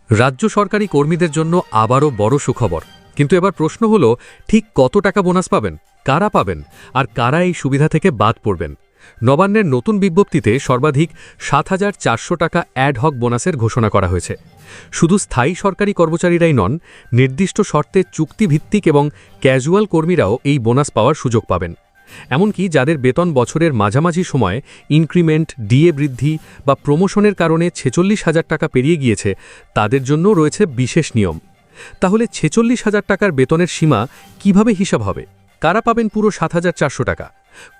রাজ্য সরকারি কর্মীদের জন্য আবারও বড় সুখবর। কিন্তু এবার প্রশ্ন হলো, ঠিক কত টাকা বোনাস পাবেন, কারা পাবেন, আর কারা এই সুবিধা থেকে বাদ পড়বেন? নবান্নের নতুন বিজ্ঞপ্তিতে সর্বাধিক ৭,৪০০ টাকা অ্যাডহক বোনাসের ঘোষণা করা হয়েছে। শুধু স্থায়ী সরকারি কর্মচারীরাই নন, নির্দিষ্ট শর্তে চুক্তিভিত্তিক এবং ক্যাজুয়াল কর্মীরাও এই বোনাস পাওয়ার সুযোগ পাবেন। এমনকি যাদের বেতন বছরের মাঝামাঝি সময়ে ইনক্রিমেন্ট, ডিএ বৃদ্ধি বা প্রমোশনের কারণে ৪৬,০০০ টাকা পেরিয়ে গিয়েছে, তাদের জন্য রয়েছে বিশেষ নিয়ম। তাহলে ৪৬,০০০ টাকার বেতনের সীমা কিভাবে হিসাব হবে? কারা পাবেন পুরো ৭,৪০০ টাকা?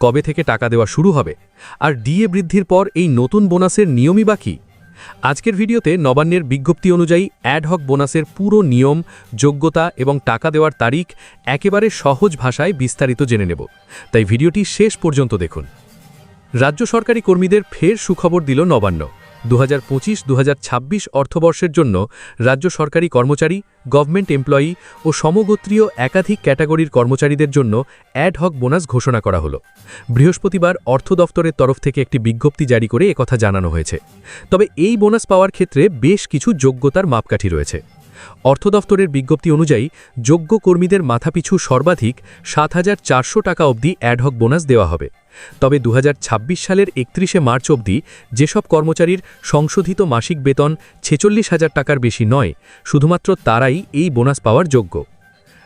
কবে থেকে টাকা দেওয়া শুরু হবে? আর ডিএ বৃদ্ধির পর এই নতুন বোনাসের নিয়মই বা কী? আজকের ভিডিওতে নবান্নের বিজ্ঞপ্তি অনুযায়ী অ্যাডহক বোনাসের পুরো নিয়ম, যোগ্যতা এবং টাকা দেওয়ার তারিখ একেবারে সহজ ভাষায় বিস্তারিত জেনে নেব। তাই ভিডিওটি শেষ পর্যন্ত দেখুন। রাজ্য সরকারি কর্মীদের ফের সুখবর দিল নবান্ন। 2025-2026 অর্থবর্ষের জন্য রাজ্য সরকারি কর্মচারী, গভর্নমেন্ট এমপ্লয়ি ও সমগোত্রীয় একাধিক ক্যাটাগরির কর্মচারীদের জন্য অ্যাডহক বোনাস ঘোষণা করা হলো। বৃহস্পতিবার অর্থ দফতরের তরফ থেকে একটি বিজ্ঞপ্তি জারি করে একথা জানানো হয়েছে। তবে এই বোনাস পাওয়ার ক্ষেত্রে বেশ কিছু যোগ্যতার মাপকাঠি রয়েছে। অর্থ দফতরের বিজ্ঞপ্তি অনুযায়ী যোগ্য কর্মীদের মাথাপিছু সর্বাধিক ৭,৪০০ টাকা অবধি অ্যাডহক বোনাস দেওয়া হবে। তবে 2026 সালের 31শে মার্চ অবধি যেসব কর্মচারীর সংশোধিত মাসিক বেতন ৪৬,০০০ টাকার বেশি নয়, শুধুমাত্র তারাই এই বোনাস পাওয়ার যোগ্য।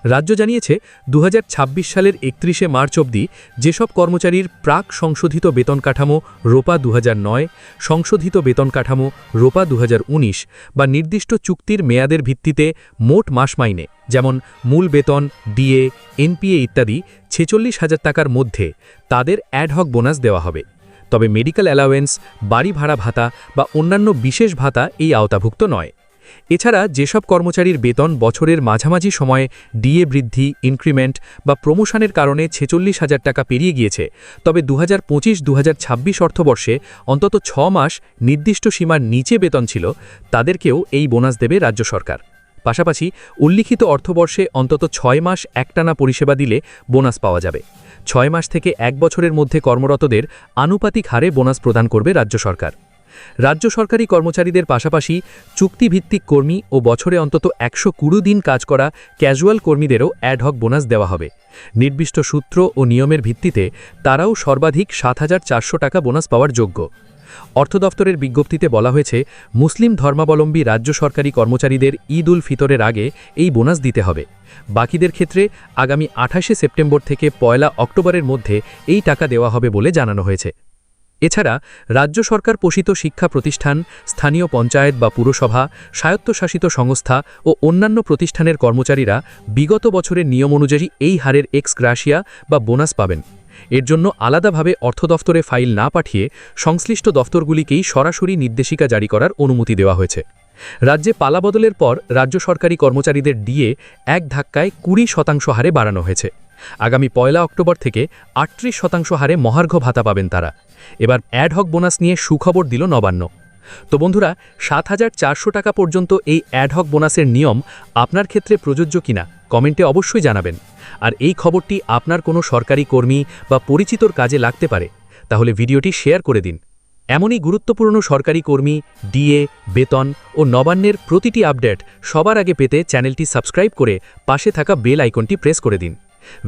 রাজ্য জানিয়েছে, 2026 সালের 31শে মার্চ অবধি যেসব কর্মচারীর প্রাক সংশোধিত বেতন কাঠামো রোপা 2009, সংশোধিত বেতন কাঠামো রোপা 2019 বা নির্দিষ্ট চুক্তির মেয়াদের ভিত্তিতে মোট মাস মাইনে, যেমন মূল বেতন, ডিএ, এনপিএ ইত্যাদি ৪৬,০০০ টাকার মধ্যে, তাদের অ্যাডহক বোনাস দেওয়া হবে। তবে মেডিকেল অ্যালাওয়েন্স, বাড়ি ভাড়া ভাতা বা অন্যান্য বিশেষ ভাতা এই আওতাভুক্ত নয়। এছাড়া যেসব কর্মচারীর বেতন বছরের মাঝামাঝি সময়ে ডিএ বৃদ্ধি, ইনক্রিমেন্ট বা প্রমোশনের কারণে ৪৬,০০০ টাকা পেরিয়ে গিয়েছে, তবে 2025-2026 অর্থবর্ষে অন্তত ৬ মাস নির্দিষ্ট সীমার নিচে বেতন ছিল, তাদেরকেও এই বোনাস দেবে রাজ্য সরকার। পাশাপাশি উল্লিখিত অর্থবর্ষে অন্তত ৬ মাস একটানা পরিষেবা দিলে বোনাস পাওয়া যাবে। ৬ মাস থেকে ১ বছরের মধ্যে কর্মরতদের আনুপাতিক হারে বোনাস প্রদান করবে রাজ্য সরকার। রাজ্য সরকারি কর্মচারীদের পাশাপাশি চুক্তিভিত্তিক কর্মী ও বছরে অন্তত ১২০ দিন কাজ করা ক্যাজুয়াল কর্মীদেরও অ্যাডহক বোনাস দেওয়া হবে। নির্দিষ্ট সূত্র ও নিয়মের ভিত্তিতে তারাও সর্বাধিক ৭,৪০০ টাকা বোনাস পাওয়ার যোগ্য। অর্থ দফতরের বিজ্ঞপ্তিতে বলা হয়েছে, মুসলিম ধর্মাবলম্বী রাজ্য সরকারি কর্মচারীদের ঈদ উল ফিতরের আগে এই বোনাস দিতে হবে। বাকিদের ক্ষেত্রে আগামী ২৮শে সেপ্টেম্বর থেকে ১ অক্টোবরের মধ্যে এই টাকা দেওয়া হবে বলে জানানো হয়েছে। এছাড়া রাজ্য সরকার পোষিত শিক্ষা প্রতিষ্ঠান, স্থানীয় পঞ্চায়েত বা পুরসভা, স্বায়ত্তশাসিত সংস্থা ও অন্যান্য প্রতিষ্ঠানের কর্মচারীরা বিগত বছরের নিয়ম অনুযায়ী এই হারের এক্স গ্রাসিয়া বা বোনাস পাবেন। এর জন্য আলাদাভাবে অর্থ দফতরে ফাইল না পাঠিয়ে সংশ্লিষ্ট দফতরগুলিকেই সরাসরি নির্দেশিকা জারি করার অনুমতি দেওয়া হয়েছে। রাজ্যে পালাবদলের পর রাজ্য সরকারি কর্মচারীদের ডিএ এক ধাক্কায় ২০% হারে বাড়ানো হয়েছে। আগামী ১ অক্টোবর থেকে ৩৮% হারে মহার্ঘ ভাতা পাবেন তারা। এবার অ্যাডহক বোনাস নিয়ে সুখবর দিল নবান্ন। তো বন্ধুরা, ৭,৪০০ টাকা পর্যন্ত এই অ্যাডহক বোনাসের নিয়ম আপনার ক্ষেত্রে প্রযোজ্য কিনা কমেন্টে অবশ্যই জানাবেন। আর এই খবরটি আপনার কোনো সরকারি কর্মী বা পরিচিতর কাজে লাগতে পারে, তাহলে ভিডিওটি শেয়ার করে দিন। এমনই গুরুত্বপূর্ণ সরকারি কর্মী, ডিএ, বেতন ও নবান্নের প্রতিটি আপডেট সবার আগে পেতে চ্যানেলটি সাবস্ক্রাইব করে পাশে থাকা বেল আইকনটি প্রেস করে দিন।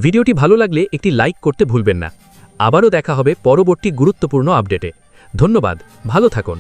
ভিডিওটি ভালো লাগলে একটি লাইক করতে ভুলবেন না। আবারও দেখা হবে পরবর্তী গুরুত্বপূর্ণ আপডেটে। ধন্যবাদ, ভালো থাকুন।